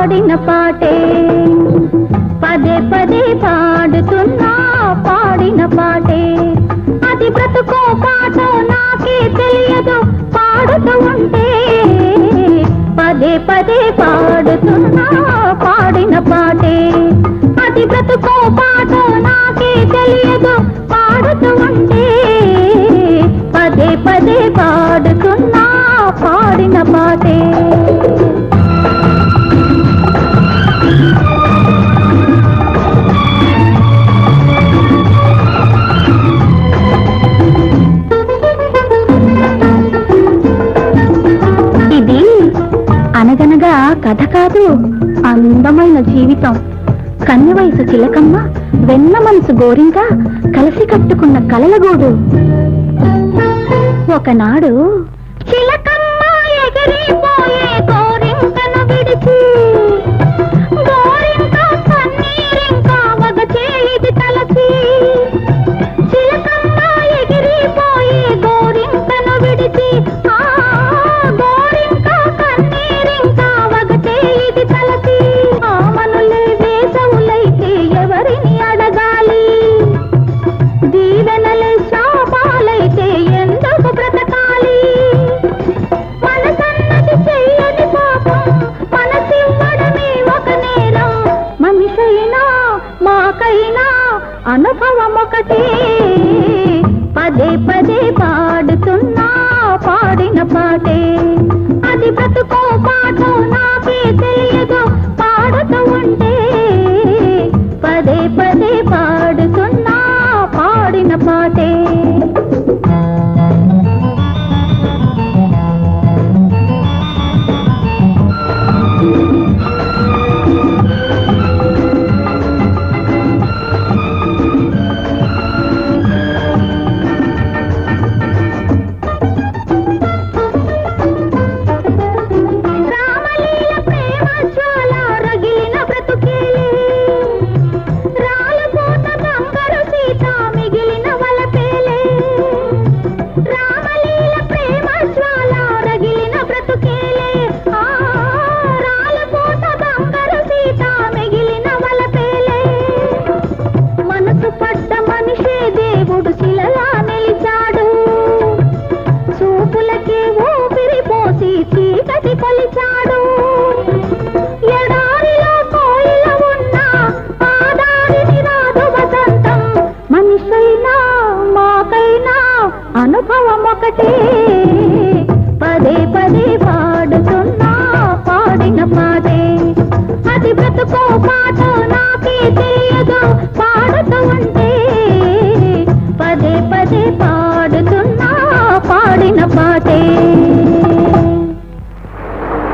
పాడిన పాటే పదే పదే పాడుతున్నా పాడిన పాటే అది బ్రతుకో పాటో నాకే తెలియదు పాడుతూ ఉంటే పదే పదే పాడుతున్నా పాడిన పాటే అది బ్రతుకో పాటో నాకే తెలియదు పాడుతూ ఉంటే పదే పదే పాడుతున్నా పాడిన పాటే ఇది అనగనగా కథ కాదు, అందమైన జీవితం. కన్య వయసు చిలకమ్మ, వెన్న మనసు గోరింక కలిసి కట్టుకున్న కలలగూడు. ఒకనాడు చిలకమ్మ ఎగిరిపోయే గోరింకను విడిచి గోరింక కన్నీరింక వగచే ఇది తలచి చిలకమ్మ ఎగిరిపోయే గోరింకను విడిచి గోరింక కన్నీరింక వగచే ఇది తలచి ఆమనులే వేసవులైతే ఎవరిని అడగాలి దీవెనలే శాపాలైతే ఎందుకు బ్రతకాలి మనసన్నది చెయ్యని పాపం మనసివ్వడమే ఒక నేరం మనిషైనా మాకైనా అనుభవం ఒకటే పదే పదే పాడుతున్నా పాడిన పాటే అది బ్రతుకో పాటో నాకే తెలియదు పాడుతూ ఉంటే పదే పదే పాడుతున్నా పాడిన పాటే అనుభవం ఒకటే